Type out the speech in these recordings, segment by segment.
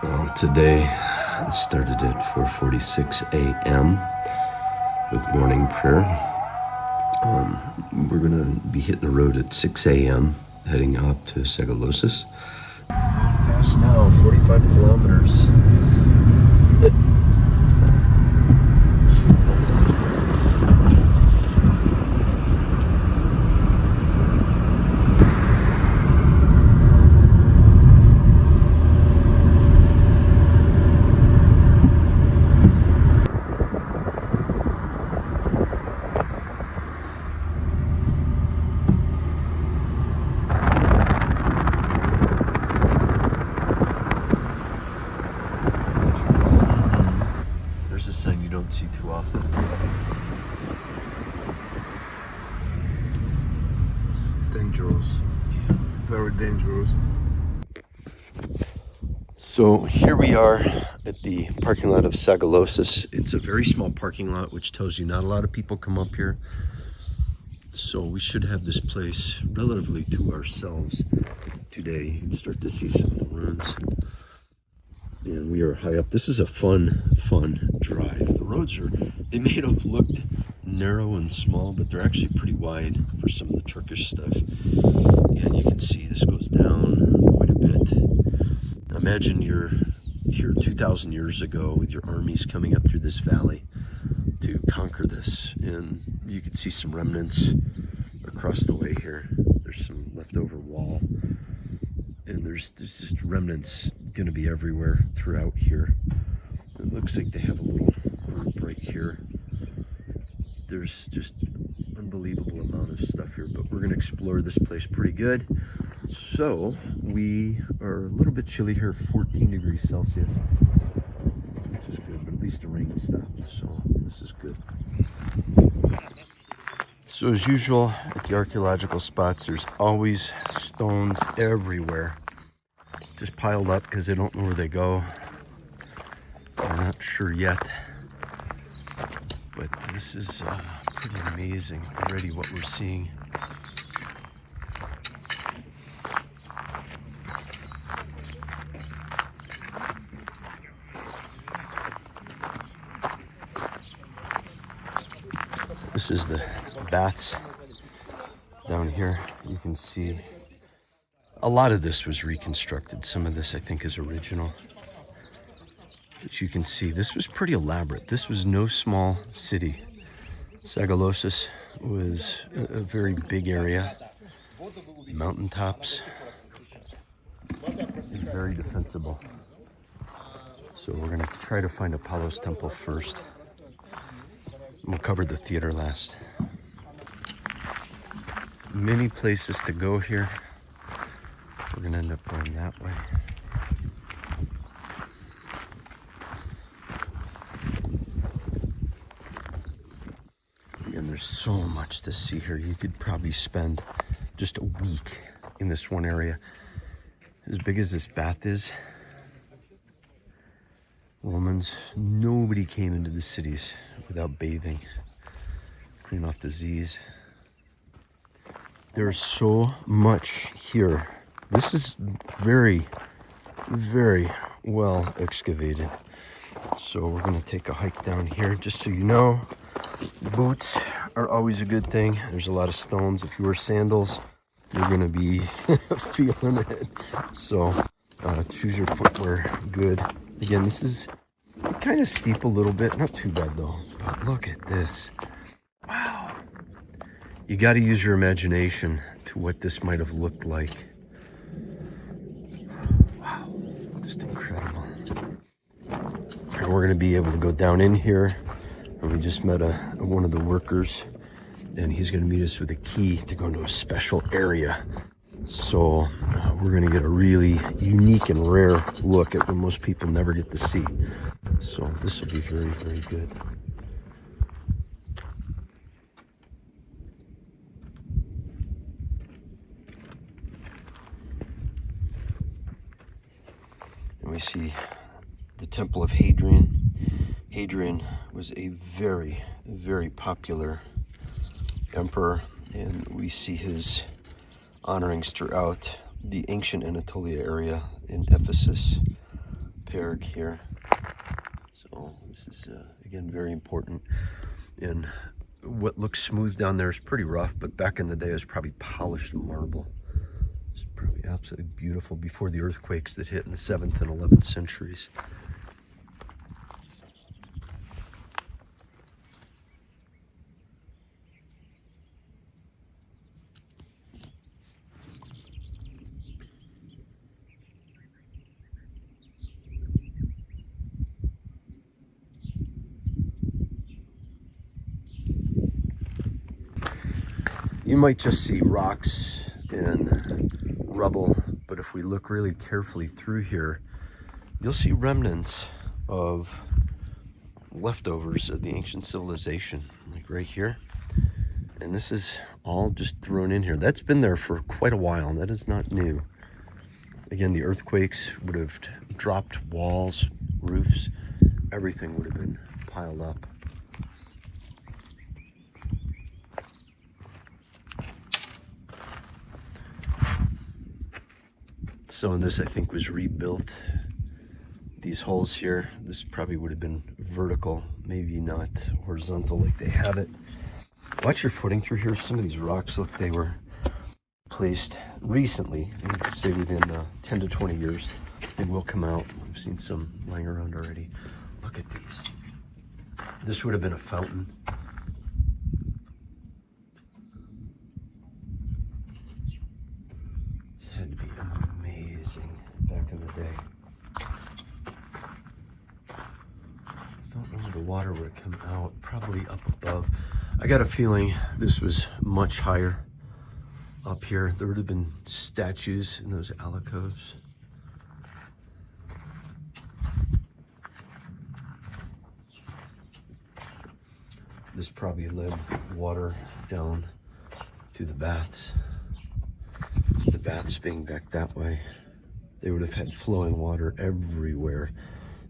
Well, today I started at 4:46 a.m. with morning prayer. We're going to be hitting the road at 6 a.m. heading up to Sagalassos. Going fast now, 45 kilometers. There's a sign you don't see too often. It's dangerous. Very dangerous. So here we are at the parking lot of Sagalassos. It's a very small parking lot, which tells you not a lot of people come up here. So we should have this place relatively to ourselves today. You can start to see some of the ruins. And we are high up. This is a fun drive. The roads they may have looked narrow and small, but they're actually pretty wide for some of the Turkish stuff. And you can see this goes down quite a bit. Imagine you're here 2,000 years ago with your armies coming up through this valley to conquer this. And you can see some remnants across the way here. There's some leftover wall. And there's just remnants going to be everywhere throughout here. It looks like they have a little group right here. There's just unbelievable amount of stuff here, but we're going to explore this place pretty good. So we are a little bit chilly here, 14 degrees Celsius, which is good, but at least the rain has stopped, so this is good. So as usual at the archaeological spots, there's always stones everywhere, just piled up because they don't know where they go. They're not sure yet, but this is pretty amazing already what we're seeing. This is the baths down here. You can see a lot of this was reconstructed. Some of this I think is original. But you can see this was pretty elaborate. This was no small city. Sagalassos was a very big area. Mountaintops. And very defensible. So we're gonna try to find Apollo's temple first. We'll cover the theater last. Many places to go here. We're gonna end up going that way. And there's so much to see here. You could probably spend just a week in this one area. As big as this bath is, Romans, nobody came into the cities without bathing, clean off disease. There's so much here. This is very, very well excavated. So we're gonna take a hike down here. Just so you know, boots are always a good thing. There's a lot of stones. If you wear sandals, you're gonna be feeling it. So choose your footwear good. Again, this is kind of steep a little bit, not too bad though. But look at this. Wow. You got to use your imagination to what this might have looked like. Wow, just incredible. And we're going to be able to go down in here. And we just met one of the workers, and he's going to meet us with a key to go into a special area. So we're going to get a really unique and rare look at what most people never get to see. So this will be very, very good. And we see the Temple of Hadrian. Hadrian was a very, very popular emperor, and we see his honorings throughout the ancient Anatolia area in Ephesus, Berg here. So this is, again, very important. And what looks smooth down there is pretty rough, but back in the day it was probably polished marble. It's probably absolutely beautiful before the earthquakes that hit in the 7th and 11th centuries. You might just see rocks and rubble, but if we look really carefully through here, you'll see remnants of leftovers of the ancient civilization, like right here. And this is all just thrown in here. That's been there for quite a while. That is not new. Again, the earthquakes would have dropped walls, roofs, everything would have been piled up. So, and this I think was rebuilt. These holes here, this probably would have been vertical, maybe not horizontal like they have it. Watch your footing through here. Some of these rocks look they were placed recently, say within 10 to 20 years. They will come out. I've seen some lying around already. Look at these. This would have been a fountain. This had to be amazing back in the day. Don't know where the water would have come out. Probably up above. I got a feeling this was much higher up here. There would have been statues in those alcoves. This probably led water down to the baths. The baths being back that way. They would have had flowing water everywhere.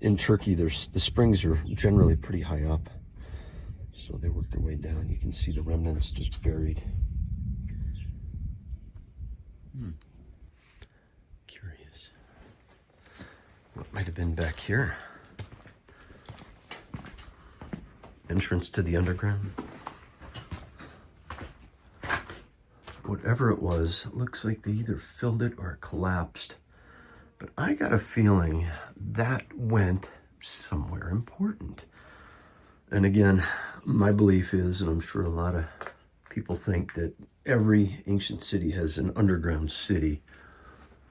In Turkey, the springs are generally pretty high up. So they worked their way down. You can see the remnants just buried. Curious. What might have been back here? Entrance to the underground. Whatever it was, it looks like they either filled it or it collapsed. But I got a feeling that went somewhere important. And again, my belief is, and I'm sure a lot of people think, that every ancient city has an underground city.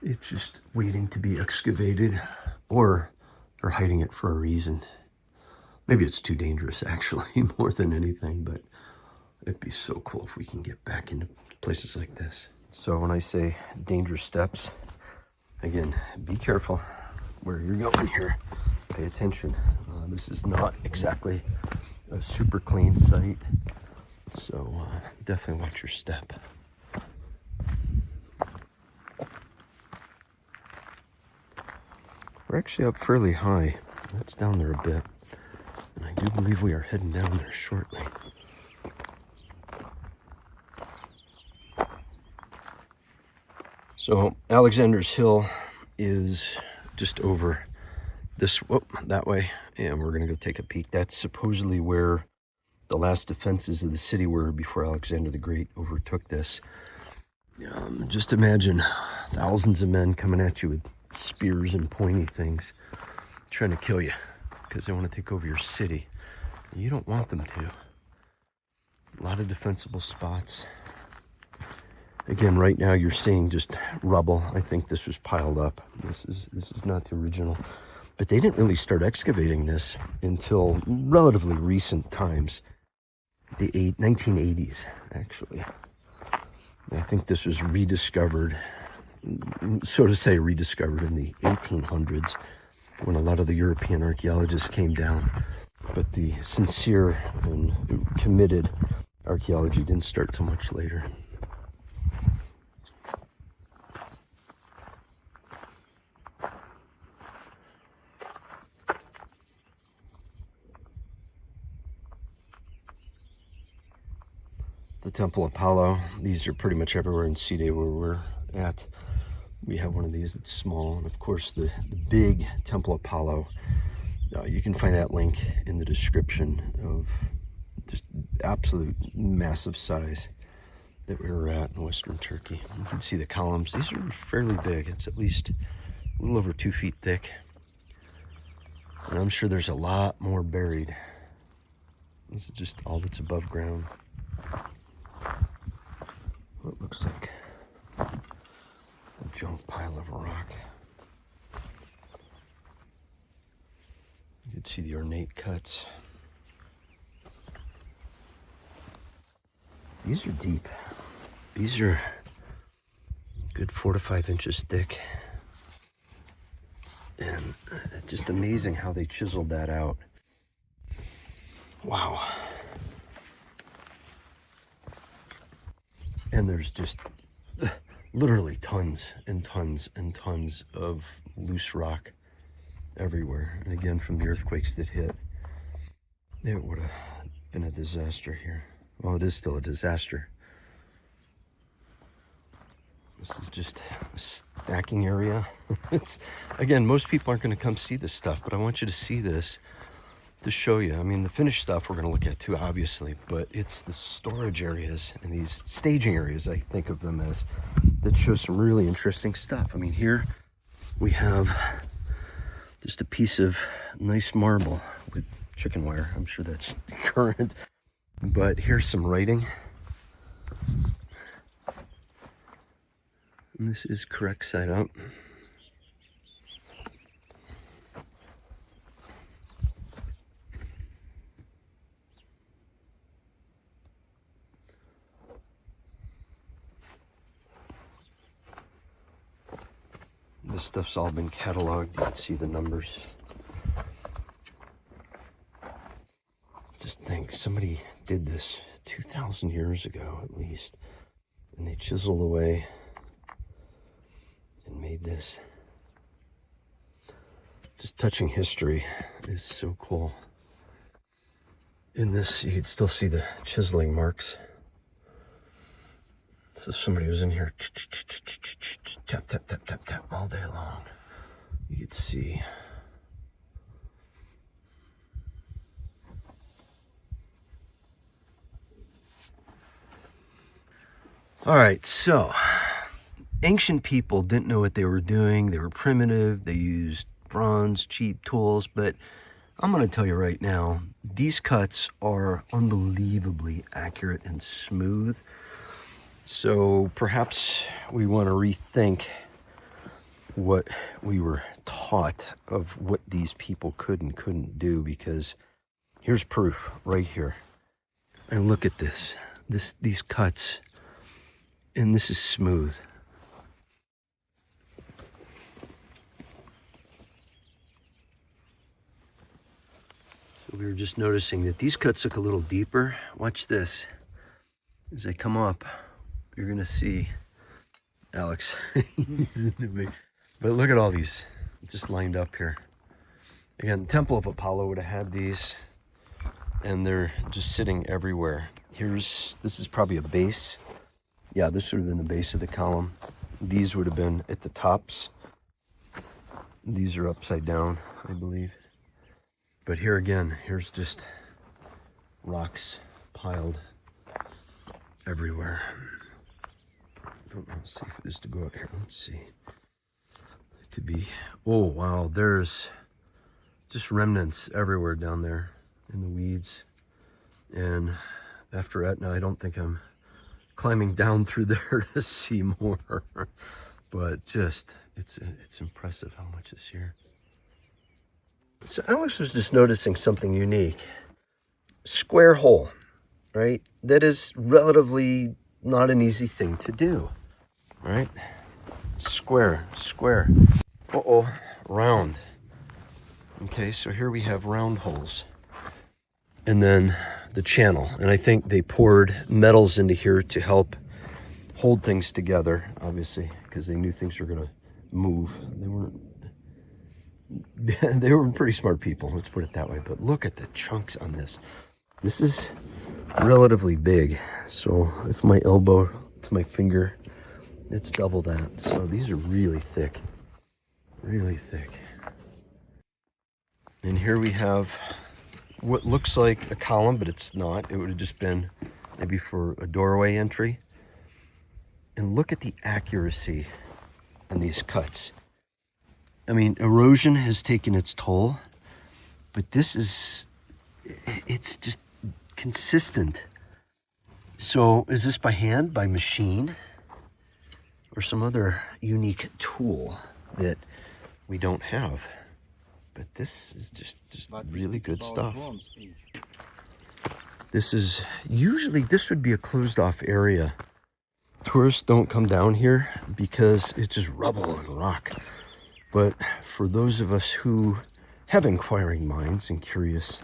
It's just waiting to be excavated, or they're hiding it for a reason. Maybe it's too dangerous, actually, more than anything, but it'd be so cool if we can get back into places like this. So when I say dangerous steps, again, be careful where you're going here. Pay attention. This is not exactly a super clean site, so definitely watch your step. We're actually up fairly high. That's down there a bit, and I do believe we are heading down there shortly. So Alexander's Hill is just over this, that way, and we're gonna go take a peek. That's supposedly where the last defenses of the city were before Alexander the Great overtook this. Just imagine thousands of men coming at you with spears and pointy things, trying to kill you because they want to take over your city. You don't want them to. A lot of defensible spots. Again, right now you're seeing just rubble. I think this was piled up. This is not the original. But they didn't really start excavating this until relatively recent times. The 1980s, actually. And I think this was rediscovered, so to say, rediscovered in the 1800s when a lot of the European archaeologists came down. But the sincere and committed archaeology didn't start till much later. The Temple Apollo, these are pretty much everywhere in Pisidia where we're at. We have one of these that's small, and of course the big Temple Apollo. You can find that link in the description of just absolute massive size that we were at in Western Turkey. You can see the columns. These are fairly big. It's at least a little over 2 feet thick. And I'm sure there's a lot more buried. This is just all that's above ground. What looks like a junk pile of rock. You can see the ornate cuts. These are deep. These are good 4 to 5 inches thick. And just amazing how they chiseled that out. Wow. And there's just literally tons and tons and tons of loose rock everywhere. And again, from the earthquakes that hit, it would have been a disaster here. Well, it is still a disaster. This is just a stacking area. It's, again, most people aren't going to come see this stuff, but I want you to see this to show you. I mean, the finished stuff we're going to look at too, obviously, but it's the storage areas and these staging areas, I think of them as, that show some really interesting stuff. I mean, here we have just a piece of nice marble with chicken wire. I'm sure that's current, but here's some writing. And this is correct side up. This stuff's all been cataloged. You can see the numbers. Just think, somebody did this 2,000 years ago at least, and they chiseled away and made this. Just touching history is so cool. In this, you can still see the chiseling marks. So somebody was in here, tap, tap, tap, tap, tap, all day long. You could see. All right, so ancient people didn't know what they were doing. They were primitive. They used bronze, cheap tools. But I'm going to tell you right now, these cuts are unbelievably accurate and smooth. So perhaps we want to rethink what we were taught of what these people could and couldn't do, because here's proof right here. And look at this. These cuts. And this is smooth. So we were just noticing that these cuts look a little deeper. Watch this. As they come up, you're gonna see Alex. But look at all these just lined up here. Again, the Temple of Apollo would have had these, and they're just sitting everywhere. This is probably a base. Yeah, this would have been the base of the column. These would have been at the tops. These are upside down, I believe. But here again, here's just rocks piled everywhere. I don't know how safe it is to go out here. Let's see. It could be, oh wow, there's just remnants everywhere down there in the weeds. And after Etna, I don't think I'm climbing down through there to see more, but just it's impressive how much is here. So Alex was just noticing something unique. Square hole, right? That is relatively not an easy thing to do, right? Square. Round. Okay, so here we have round holes. And then the channel, and I think they poured metals into here to help hold things together, obviously, because they knew things were going to move. They were pretty smart people, let's put it that way. But look at the chunks on this. This is relatively big. So if my elbow to my finger It's double that. So these are really thick. Really thick. And here we have what looks like a column, but it's not. It would have just been maybe for a doorway entry. And look at the accuracy on these cuts. I mean, erosion has taken its toll, but it's just consistent. So is this by hand, by machine, or some other unique tool that we don't have? But this is just really good stuff. This is, usually this would be a closed off area. Tourists don't come down here because it's just rubble and rock. But for those of us who have inquiring minds and curious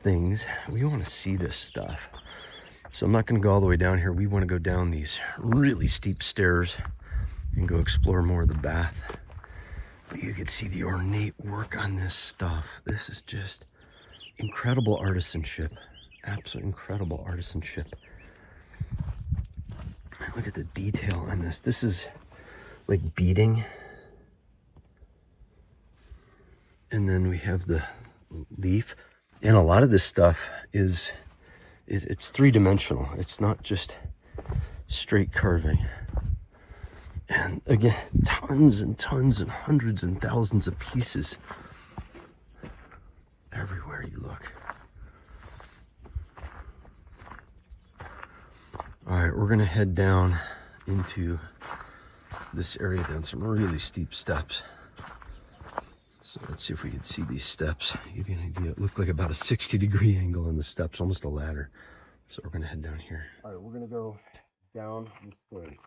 things, we want to see this stuff. So I'm not going to go all the way down here. We want to go down these really steep stairs and go explore more of the bath. But you can see the ornate work on this stuff. This is just incredible artisanship. Absolutely incredible artisanship. Look at the detail on this. This is like beading. And then we have the leaf. And a lot of this stuff is it's three-dimensional. It's not just straight carving. And again, tons and tons and hundreds and thousands of pieces everywhere you look. All right, we're gonna head down into this area, down some really steep steps. So let's see if we can see these steps. Give you an idea. It looked like about a 60-degree angle on the steps, almost a ladder. So we're gonna head down here. All right, we're gonna go down this way.